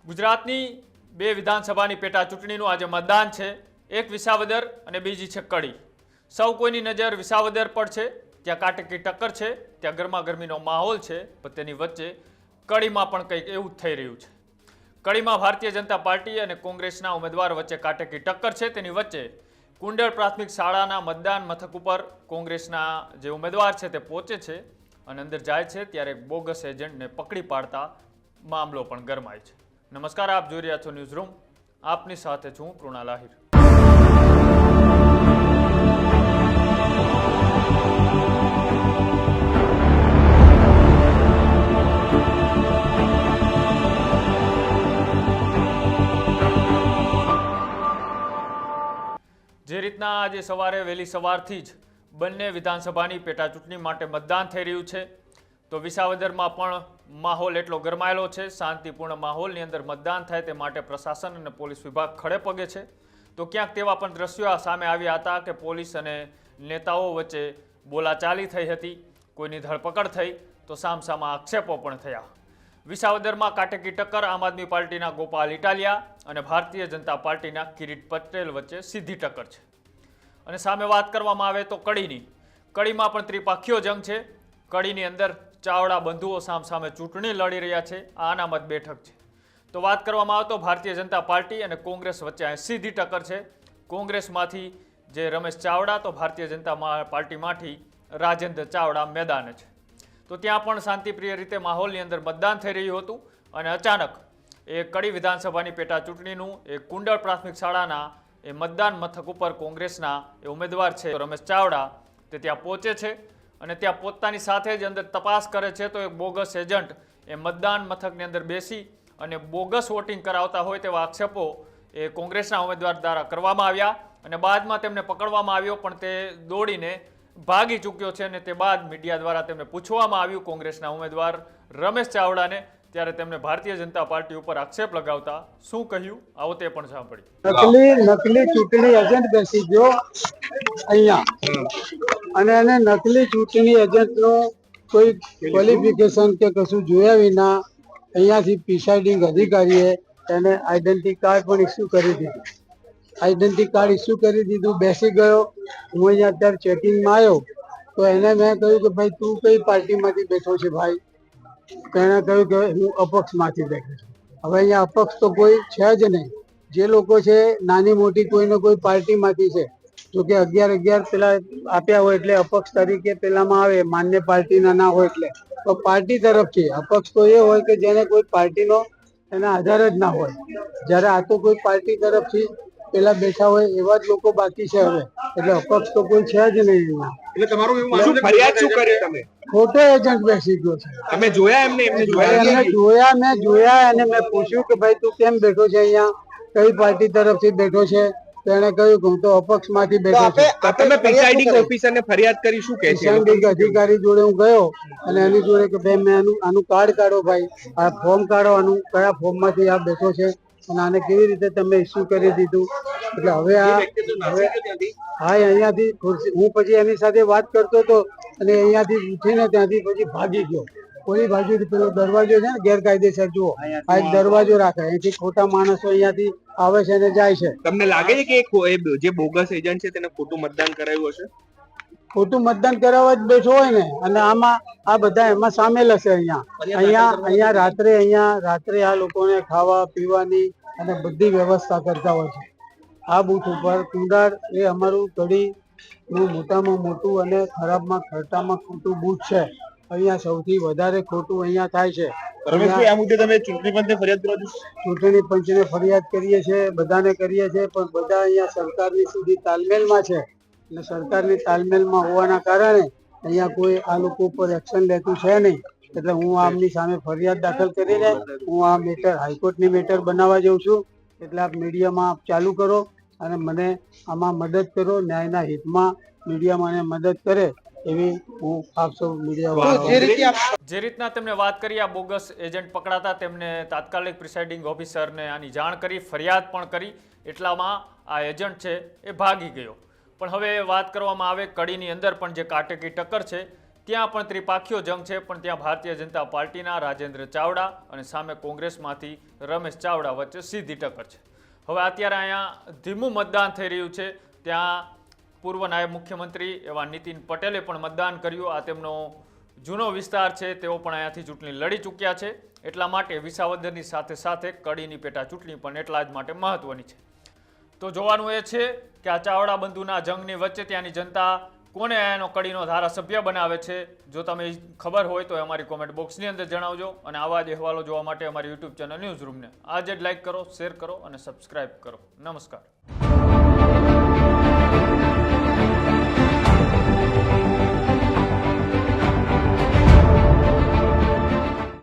ગુજરાતની બે વિધાનસભાની પેટા ચૂંટણીનું આજે મતદાન છે। એક વિસાવદર અને બીજી છે કડી। સૌ કોઈની નજર વિસાવદર પર છે, ત્યાં કાટેકી ટક્કર છે, ત્યાં ગરમાગરમીનો માહોલ છે, પણ તેની વચ્ચે કડીમાં પણ કંઈક એવું થઈ રહ્યું છે। કડીમાં ભારતીય જનતા પાર્ટી અને કોંગ્રેસના ઉમેદવાર વચ્ચે કાટેકી ટક્કર છે। તેની વચ્ચે કુંડળ પ્રાથમિક શાળાના મતદાન મથક ઉપર કોંગ્રેસના જે ઉમેદવાર છે તે પહોંચે છે અને અંદર જાય છે ત્યારે એક બોગસ એજન્ટને પકડી પાડતા મામલો પણ ગરમાય છે। નમસ્કાર, આપ જોઈ રહ્યા છો ન્યૂઝ રૂમ। આપની સાથે છું કૃણાલ આહિર। જે રીતના આજે સવારે વહેલી સવારથી જ બંને વિધાનસભાની પેટા ચૂંટણી માટે મતદાન થઈ રહ્યું છે, તો વિસાવદરમાં પણ માહોલ એટલો ગરમાયેલો છે। શાંતિપૂર્ણ માહોલની અંદર મતદાન થાય તે માટે પ્રશાસન અને પોલીસ વિભાગ ખડે પગે છે। તો ક્યાંક તેવા પણ દ્રશ્યો સામે આવ્યા હતા કે પોલીસ અને નેતાઓ વચ્ચે બોલાચાલી થઈ હતી, કોઈની ધરપકડ થઈ, તો સામસામા આક્ષેપો પણ થયા। વિસાવદરમાં કાટેકી ટક્કર આમ આદમી પાર્ટીના ગોપાલ ઇટાલિયા અને ભારતીય જનતા પાર્ટીના કિરીટ પટેલ વચ્ચે સીધી ટક્કર છે। અને સામે વાત કરવામાં આવે તો કડીમાં પણ ત્રિપાખીયો જંગ છે। કડીની અંદર ચાવડા બંધુઓ સામસામે ચૂંટણી લડી રહ્યા છે। આ અનામત બેઠક છે। તો વાત કરવામાં આવે તો ભારતીય જનતા પાર્ટી અને કોંગ્રેસ વચ્ચે આ સીધી ટક્કર છે। કોંગ્રેસમાંથી જે રમેશ ચાવડા, તો ભારતીય જનતા પાર્ટીમાંથી રાજેન્દ્ર ચાવડા મેદાને છે। તો ત્યાં પણ શાંતિપ્રિય રીતે માહોલની અંદર મતદાન થઈ રહ્યું હતું અને અચાનક એ કડી વિધાનસભાની પેટા ચૂંટણીનું એ કુંડળ પ્રાથમિક શાળાના એ મતદાન મથક ઉપર કોંગ્રેસના એ ઉમેદવાર છે રમેશ ચાવડા તે ત્યાં પહોંચે છે અને ત્યાં પહોંચતાની સાથે જ અંદર તપાસ કરે છે। તો એક બોગસ એજન્ટ એ મતદાન મથકની અંદર બેસી અને બોગસ વોટિંગ કરાવતા હોય તેવા આક્ષેપો એ કોંગ્રેસના ઉમેદવાર દ્વારા કરવામાં આવ્યા અને બાદમાં તેમને પકડવામાં આવ્યો, પણ તે દોડીને ભાગી ચૂક્યો છે અને તે બાદ મીડિયા દ્વારા તેમને પૂછવામાં આવ્યું કોંગ્રેસના ઉમેદવાર રમેશ ચાવડાને, ત્યારે તેમણે ભારતીય જનતા પાર્ટી ઉપર આક્ષેપ લગાવતા શું કહ્યું આવો તે પણ સાંભળ્યું। નકલી ચૂંટણી એજન્ટ બેસી ગયો અહીંયા અને એને નકલી ચૂંટણી એજન્ટનો કોઈ ક્વોલિફિકેશન કે કશું જોયા વિના અહીંયાથી પ્રિસાઇડિંગ અધિકારીએ એને આઈડેન્ટિટી કાર્ડ પણ ઇસ્યુ કરી દીધું। આઈડેન્ટિટી કાર્ડ ઇસ્યુ કરી દીધું, બેસી ગયો। હું અહીંયા અત્યારે ચેકિંગમાં આવ્યો તો એને મેં કહ્યું કે ભાઈ તું કઈ પાર્ટીમાંથી બેઠો છે ભાઈ? તો એને કહ્યું કે હું અપક્ષમાંથી બેઠો છું। હવે અહીંયા અપક્ષ તો કોઈ છે જ નહીં। જે લોકો છે નાની મોટી કોઈને કોઈ પાર્ટીમાંથી છે, જો કે 11 પેલા આપ્યા હોય એટલે અપક્ષ તરીકે પેલામાં આવે, માન્ય પાર્ટીના ના હોય એટલે તો પાર્ટી તરફથી અપક્ષ તો એ હોય કે જેને કોઈ પાર્ટીનો એના આધાર જ ના હોય। જ્યારે આ તો કોઈ પાર્ટી તરફથી પેલા બેઠા હોય એવા જ લોકો બાકી છે હવે, એટલે અપક્ષ તો કોઈ છે જ નહીં। એટલે તમારું એવું માનવું છે ફરિયાદ શું કરી તમે? ખોટો એજન્ટ બેસી ગયો છે। તમે જોયા એમને મેં જોયા અને મેં પૂછ્યું કે ભાઈ તું કેમ બેઠો છે અહીંયા, કઈ પાર્ટી તરફથી બેઠો છે? તો એને કહ્યું કે હું તો અપક્ષ માંથી બેઠો છું। તમે પ્રિસાઇડિંગ ઓફિસરને ફરિયાદ કરી શું કહે છે? પ્રિસાઇડિંગ અધિકારી જોડે હું ગયો અને એની જોડે કે ભાઈ મેં આનું કાર્ડ કાઢો, ભાઈ આ ફોર્મ કાઢો, આનું કયા ફોર્મ માંથી આ બેઠો છે અને આને કેવી રીતે તમે ઇસ્યુ કરી દીધું? એટલે હવે અહીંયાથી હું પછી એની સાથે વાત કરતો હતો અને અહીંયાથી ઉઠીને ત્યાંથી પછી ભાગી ગયો। કોઈ બાજુથી પેલો દરવાજો છે ને ગેરકાયદેસર, જુઓ આ એક દરવાજો રાખે, અહીંથી ખોટા માણસો અહીંયાથી આવે છે અને જાય છે। તમને લાગે છે કે જે બોગસ એજન્ટ છે તેને ખોટું મતદાન કરાવ્યું હશે? ખોટું મતદાન કરાવવા જ બેઠો હોય ને, અને આમાં આ બધા એમાં સામેલ હશે। અહીંયા રાત્રે આ લોકોને ખાવા પીવાની અને બધી વ્યવસ્થા કરતા હોય છે। આ બૂથ ઉપર કુંડાળ એ અમારું કડીનું મોટામાં મોટું અને ખરાબમાં ખોટામાં ખોટું બૂથ છે। અહીંયા સૌથી વધારે ખોટું અહીંયા થાય છે। રમેશભાઈ, આ મુદ્દે તમે ચૂંટણી પંચને ફરિયાદ કરો છો? ચૂંટણી પંચને ફરિયાદ કરીએ છીએ, બધાને કરીએ છીએ, પણ બધા અહીંયા સરકારની સીધી તાલમેલમાં છે અને સરકારની તાલમેલમાં હોવાના કારણે અહીંયા કોઈ આ લોકો ઉપર એક્શન લેતું છે નહીં। એટલે હું આમની સામે ફરિયાદ દાખલ કરીને હું આ મેટર હાઈકોર્ટની મેટર બનાવવા જઉં છું। એટલે આપ મીડિયામાં આપ ચાલુ કરો અને મને આમાં મદદ કરો, ન્યાયના હિતમાં મીડિયા મને મદદ કરે એવી હું આપ સૌ મીડિયા જે રીતના તેમણે વાત કરી આ બોગસ એજન્ટ પકડાતા તેમને તાત્કાલિક પ્રિસાઇડિંગ ઓફિસરને આની જાણ કરી, ફરિયાદ પણ કરી, એટલામાં આ એજન્ટ છે એ ભાગી ગયો। પણ હવે વાત કરવામાં આવે કડીની અંદર પણ જે કાટેકી ટક્કર છે ત્યાં પણ ત્રિપાખીયો જંગ છે, પણ ત્યાં ભારતીય જનતા પાર્ટીના રાજેન્દ્ર ચાવડા અને સામે કોંગ્રેસમાંથી રમેશ ચાવડા વચ્ચે સીધી ટક્કર છે. હવે અત્યારે અહીંયા ધીમું મતદાન થઈ રહ્યું છે. ત્યાં પૂર્વ નાયબ મુખ્યમંત્રી એવા નીતિન પટેલે પણ મતદાન કર્યું. આ તેમનો જૂનો વિસ્તાર છે, તેઓ પણ અહીંયાથી ચૂંટણી લડી ચૂક્યા છે. એટલા માટે વિસાવદરની સાથે સાથે કડીની પેટા ચૂંટણી પણ એટલા જ માટે મહત્વની છે. તો જોવાનું એ છે કે આ ચાવડા બંધુના જંગની વચ્ચે ત્યાંની જનતા કોને એનો કડીનો ધારાસભ્ય બનાવે છે. જો તમે ખબર હોય તો અમારી કોમેન્ટ બોક્સની અંદર જણાવજો. અને આવા જ અહેવાલો જોવા માટે અમારી યુટ્યુબ ચેનલ ન્યૂઝ રૂમને આજે જ લાઇક કરો, શેર કરો અને સબસ્ક્રાઇબ કરો. નમસ્કાર.